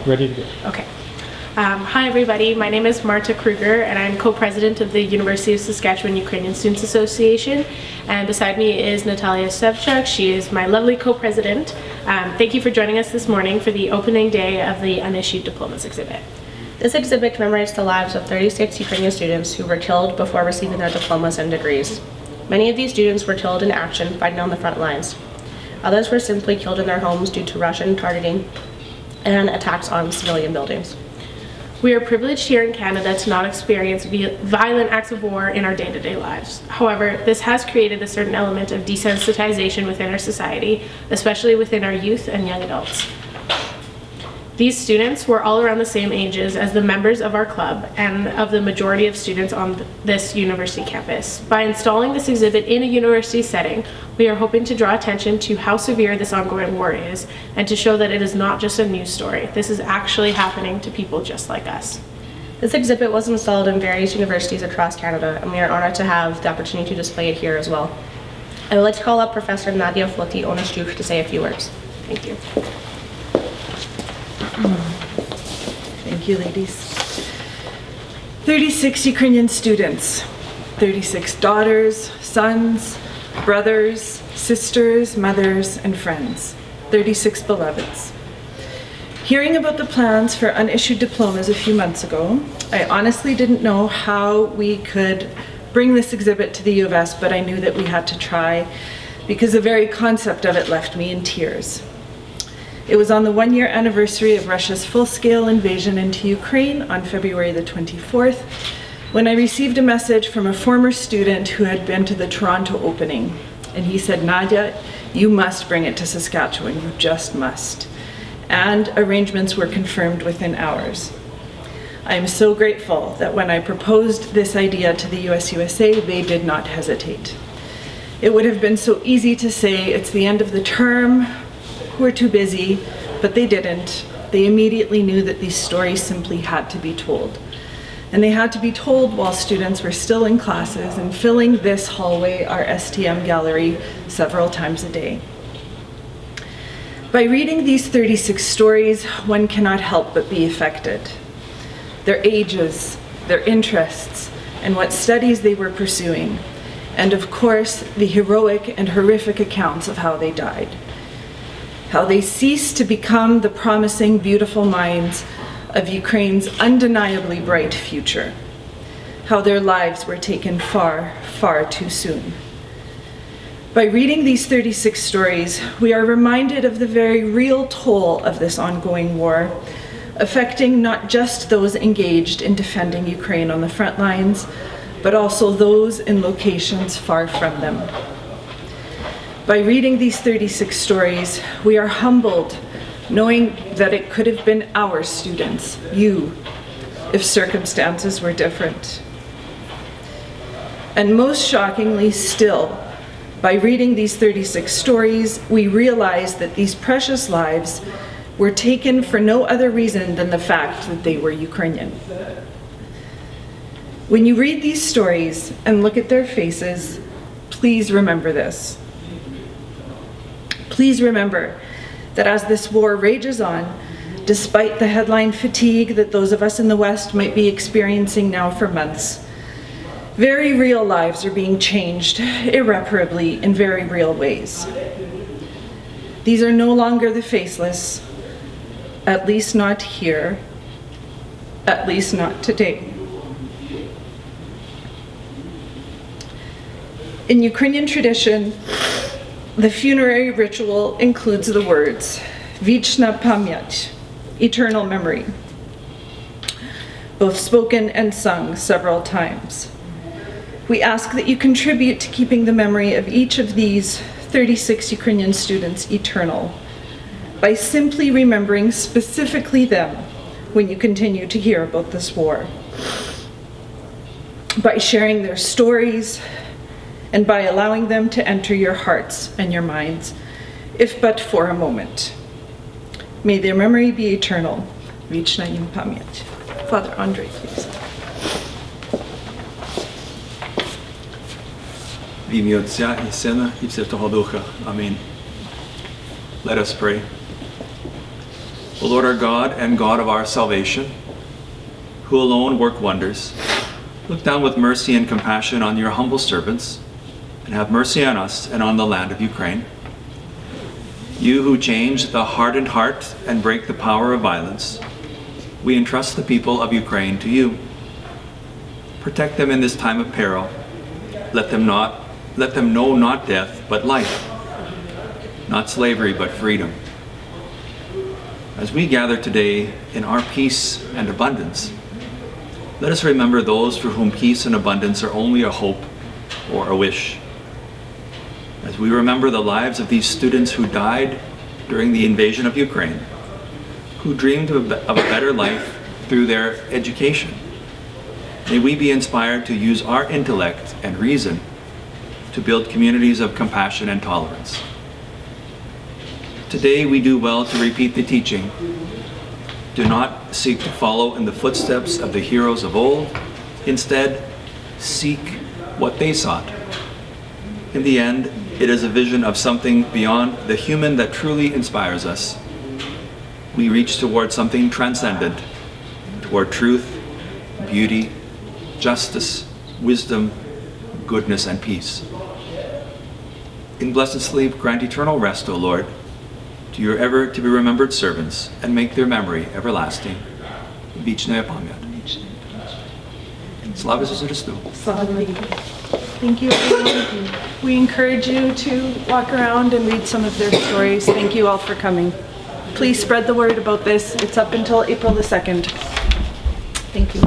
Ready to go. Okay. Hi everybody, my name is Marta Kruger and I'm co-president of the University of Saskatchewan Ukrainian Students Association, and beside me is Natalia Sevchuk. She is my lovely co-president. Thank you for joining us this morning for the opening day of the Unissued Diplomas exhibit. This exhibit commemorates the lives of 36 Ukrainian students who were killed before receiving their diplomas and degrees. Many of these students were killed in action fighting on the front lines. Others were simply killed in their homes due to Russian targeting and attacks on civilian buildings. We are privileged here in Canada to not experience violent acts of war in our day-to-day lives. However, this has created a certain element of desensitization within our society, especially within our youth and young adults. These students were all around the same ages as the members of our club and of the majority of students on this university campus. By installing this exhibit in a university setting, we are hoping to draw attention to how severe this ongoing war is and to show that it is not just a news story. This is actually happening to people just like us. This exhibit was installed in various universities across Canada, and we are honored to have the opportunity to display it here as well. I would like to call up Professor Nadia Floti-Onashchuk to say a few words. Thank you. Thank you, ladies. 36 Ukrainian students, 36 daughters, sons, brothers, sisters, mothers, and friends, 36 beloveds. Hearing about the plans for unissued diplomas a few months ago, I honestly didn't know how we could bring this exhibit to the U of S, but I knew that we had to try because the very concept of it left me in tears. It was on the one-year anniversary of Russia's full-scale invasion into Ukraine on February the 24th, when I received a message from a former student who had been to the Toronto opening. And he said, "Nadia, you must bring it to Saskatchewan, you just must." And arrangements were confirmed within hours. I am so grateful that when I proposed this idea to the USUSA, they did not hesitate. It would have been so easy to say, it's the end of the term, we're too busy, but they didn't. They immediately knew that these stories simply had to be told. And they had to be told while students were still in classes and filling this hallway, our STM gallery, several times a day. By reading these 36 stories, one cannot help but be affected. Their ages, their interests, and what studies they were pursuing, and of course, the heroic and horrific accounts of how they died. How they ceased to become the promising, beautiful minds of Ukraine's undeniably bright future. How their lives were taken far, far too soon. By reading these 36 stories, we are reminded of the very real toll of this ongoing war, affecting not just those engaged in defending Ukraine on the front lines, but also those in locations far from them. By reading these 36 stories, we are humbled, knowing that it could have been our students, you, if circumstances were different. And most shockingly still, by reading these 36 stories, we realize that these precious lives were taken for no other reason than the fact that they were Ukrainian. When you read these stories and look at their faces, please remember this. Please remember that as this war rages on, despite the headline fatigue that those of us in the West might be experiencing now for months, very real lives are being changed irreparably in very real ways. These are no longer the faceless, at least not here, at least not today. In Ukrainian tradition, the funerary ritual includes the words, Vichna Pamyat, eternal memory, both spoken and sung several times. We ask that you contribute to keeping the memory of each of these 36 Ukrainian students eternal by simply remembering specifically them when you continue to hear about this war, by sharing their stories, and by allowing them to enter your hearts and your minds, if but for a moment. May their memory be eternal. Vichna im pamyat. Father Andre, please. В ім'я Отця і Сина і Святого Духа. Амінь. Let us pray. O Lord our God and God of our salvation, who alone work wonders, look down with mercy and compassion on your humble servants, and have mercy on us and on the land of Ukraine. You who change the hardened heart and break the power of violence, we entrust the people of Ukraine to you. Protect them in this time of peril. Let them know not death, but life, not slavery, but freedom. As we gather today in our peace and abundance, let us remember those for whom peace and abundance are only a hope or a wish. As we remember the lives of these students who died during the invasion of Ukraine, who dreamed of a better life through their education, may we be inspired to use our intellect and reason to build communities of compassion and tolerance. Today we do well to repeat the teaching. Do not seek to follow in the footsteps of the heroes of old. Instead, seek what they sought. In the end, it is a vision of something beyond the human that truly inspires us. We reach toward something transcendent, toward truth, beauty, justice, wisdom, goodness, and peace. In blessed sleep, grant eternal rest, O Lord, to your ever to be remembered servants, and make their memory everlasting. Wieczne pamięć. Slava Zizuristu. Thank you, everyone. We encourage you to walk around and read some of their stories. Thank you all for coming. Please spread the word about this. It's up until April the 2nd. Thank you.